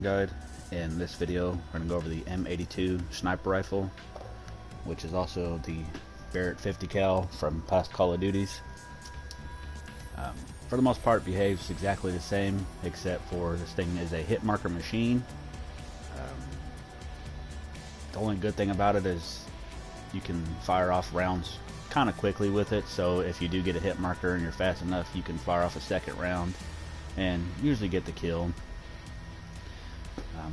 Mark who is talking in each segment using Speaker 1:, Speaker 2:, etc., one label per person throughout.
Speaker 1: Guide. In this video, we're going to go over the M82 sniper rifle, which is also the Barrett 50 cal from past Call of Duties. For the most part, behaves exactly the same, except for this thing is a hit marker machine. The only good thing about it is you can fire off rounds kind of quickly with it, so if you do get a hit marker and you're fast enough, you can fire off a second round and usually get the kill.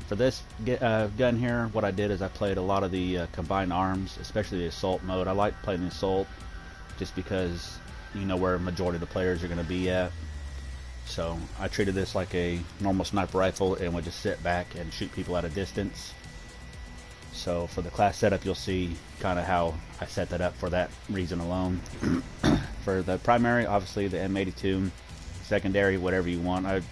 Speaker 1: For this gun here, what I did is I played a lot of the combined arms, especially the assault mode. I like playing the assault just because you know where a majority of the players are going to be at. So I treated this like a normal sniper rifle and would just sit back and shoot people at a distance. So for the class setup, you'll see kind of how I set that up for that reason alone. For the primary, obviously the M82, secondary, whatever you want. I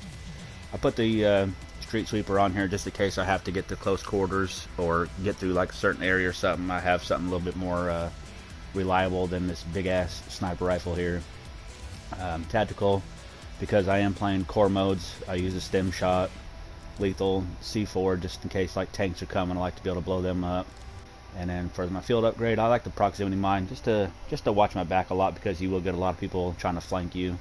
Speaker 1: put the street sweeper on here just in case I have to get to close quarters or get through like a certain area or something. I have something a little bit more reliable than this big ass sniper rifle here. Tactical, because I am playing core modes, I use a stem shot, lethal, C4, just in case like tanks are coming. I like to be able to blow them up. And then for my field upgrade, I like the proximity mine just to watch my back a lot, because you will get a lot of people trying to flank you.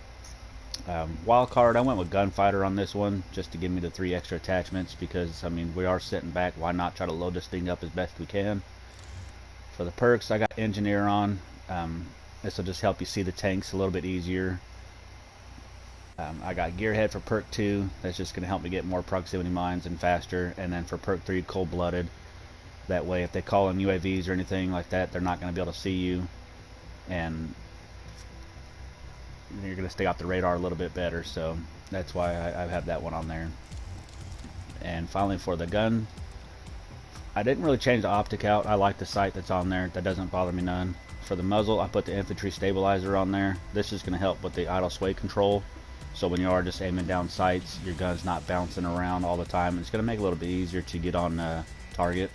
Speaker 1: Wild card, I went with gunfighter on this one just to give me the 3 extra attachments, because I mean we are sitting back, why not try to load this thing up as best we can. For the perks, I got engineer on. This will just help you see the tanks a little bit easier. I got gearhead for perk 2, that's just going to help me get more proximity mines and faster. And then for perk 3, cold blooded, that way if they call in UAVs or anything like that, they're not going to be able to see you, and you're going to stay off the radar a little bit better. So that's why I have that one on there. And finally for the gun, I didn't really change the optic out. I like the sight that's on there, that doesn't bother me none. For the muzzle, I put the infantry stabilizer on there. This is going to help with the idle sway control, so when you are just aiming down sights, your gun's not bouncing around all the time. It's going to make it a little bit easier to get on target.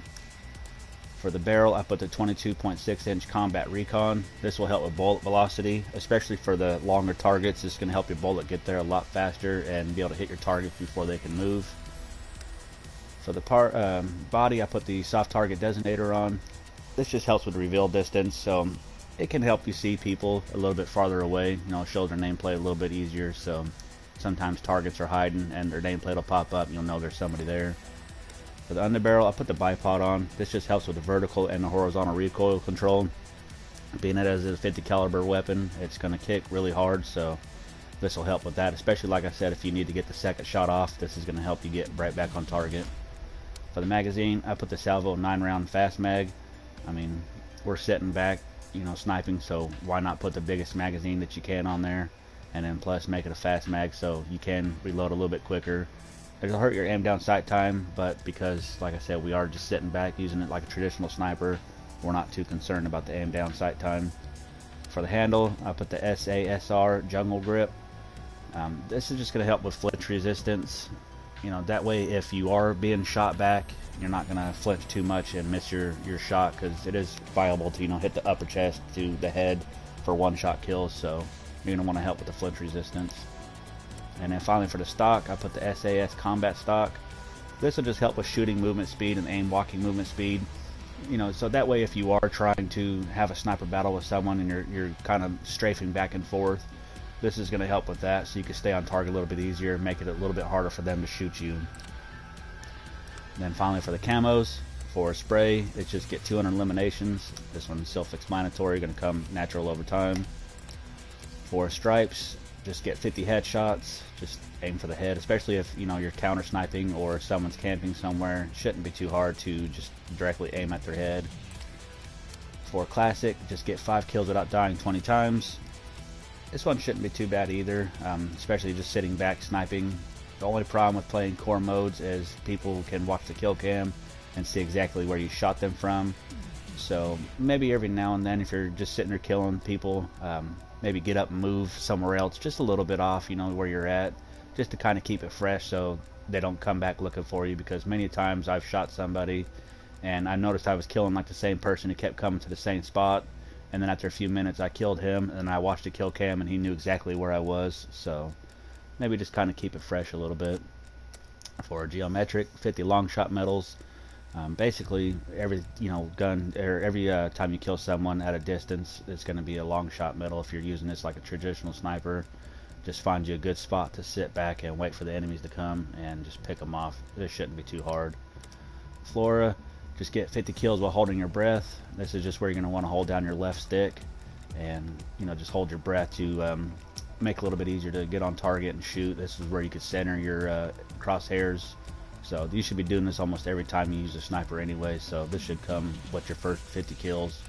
Speaker 1: For the barrel, I put the 22.6 inch combat recon. This will help with bullet velocity, especially for the longer targets. It's going to help your bullet get there a lot faster and be able to hit your targets before they can move. For the body, I put the soft target designator on. This just helps with reveal distance, so it can help you see people a little bit farther away. You know, it shows their nameplate a little bit easier, so sometimes targets are hiding and their nameplate will pop up and you'll know there's somebody there. For the underbarrel, I put the bipod on. This just helps with the vertical and the horizontal recoil control. Being it as a 50 caliber weapon, it's going to kick really hard, so this will help with that, especially like I said, if you need to get the second shot off, this is going to help you get right back on target. For the magazine, I put the Salvo 9-round fast mag. I mean, we're sitting back, you know, sniping, so why not put the biggest magazine that you can on there, and then plus make it a fast mag so you can reload a little bit quicker. It'll hurt your aim down sight time, but because like I said, we are just sitting back using it like a traditional sniper, we're not too concerned about the aim down sight time. For the handle, I put the SASR jungle grip. This is just going to help with flinch resistance. You know, that way if you are being shot back, you're not going to flinch too much and miss your shot, because it is viable to, you know, hit the upper chest to the head for one-shot kills, so you're going to want to help with the flinch resistance. And then finally for the stock, I put the SAS combat stock. This will just help with shooting movement speed and aim walking movement speed. You know, so that way if you are trying to have a sniper battle with someone and you're kind of strafing back and forth, this is going to help with that, so you can stay on target a little bit easier, make it a little bit harder for them to shoot you. And then finally for the camos, for spray, it's just get 200 eliminations. This one's self-explanatory, going to come natural over time. For stripes, just get 50 headshots. Just aim for the head, especially if you know you're counter sniping or someone's camping somewhere. It shouldn't be too hard to just directly aim at their head. For classic, just get 5 kills without dying 20 times. This one shouldn't be too bad either, especially just sitting back sniping. The only problem with playing core modes is people can watch the kill cam and see exactly where you shot them from. So maybe every now and then, if you're just sitting there killing people, maybe get up and move somewhere else just a little bit off, you know, where you're at, just to kind of keep it fresh so they don't come back looking for you. Because many times I've shot somebody and I noticed I was killing like the same person who kept coming to the same spot, and then after a few minutes I killed him and I watched the kill cam and he knew exactly where I was. So maybe just kind of keep it fresh a little bit. For geometric, 50 long shot medals. Basically, every gun or every time you kill someone at a distance, it's going to be a long shot medal. If you're using this like a traditional sniper, just find you a good spot to sit back and wait for the enemies to come and just pick them off. This shouldn't be too hard. Flora, just get 50 kills while holding your breath. This is just where you're going to want to hold down your left stick and just hold your breath to make it a little bit easier to get on target and shoot. This is where you could center your crosshairs. So you should be doing this almost every time you use a sniper anyway, so this should come with your first 50 kills.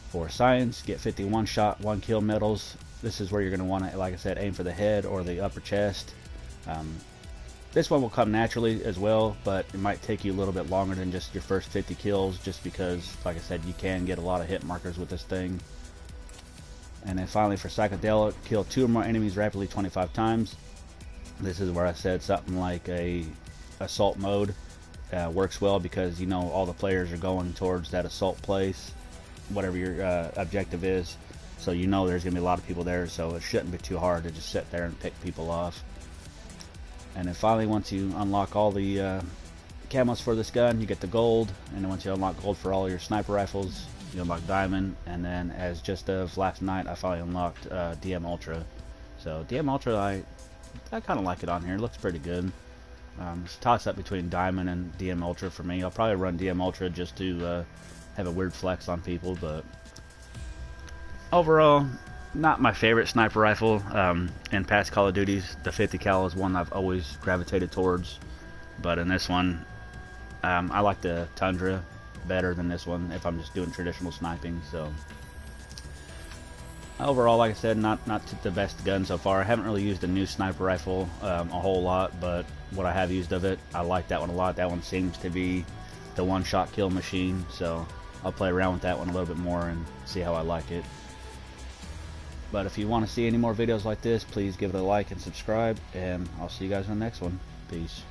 Speaker 1: For science, get 50 one-shot, one-kill medals. This is where you're going to want to, like I said, aim for the head or the upper chest. This one will come naturally as well, but it might take you a little bit longer than just your first 50 kills, just because, like I said, you can get a lot of hit markers with this thing. And then finally for psychedelic, kill 2 or more enemies rapidly 25 times. This is where I said something like a assault mode works well, because all the players are going towards that assault place, whatever your objective is. So there's going to be a lot of people there, so it shouldn't be too hard to just sit there and pick people off. And then finally, once you unlock all the camos for this gun, you get the gold. And then once you unlock gold for all your sniper rifles, you unlock diamond. And then as just of last night, I finally unlocked DM Ultra. So DM Ultra, I kind of like it on here. It looks pretty good. It's a toss up between diamond and DM Ultra for me. I'll probably run DM Ultra just to have a weird flex on people, but overall, not my favorite sniper rifle. In past Call of Duties, the 50 cal is one I've always gravitated towards, but in this one, I like the Tundra better than this one if I'm just doing traditional sniping. So overall, like I said, not the best gun so far. I haven't really used a new sniper rifle a whole lot, but what I have used of it, I like that one a lot. That one seems to be the one-shot kill machine, so I'll play around with that one a little bit more and see how I like it. But if you want to see any more videos like this, please give it a like and subscribe, and I'll see you guys in the next one. Peace.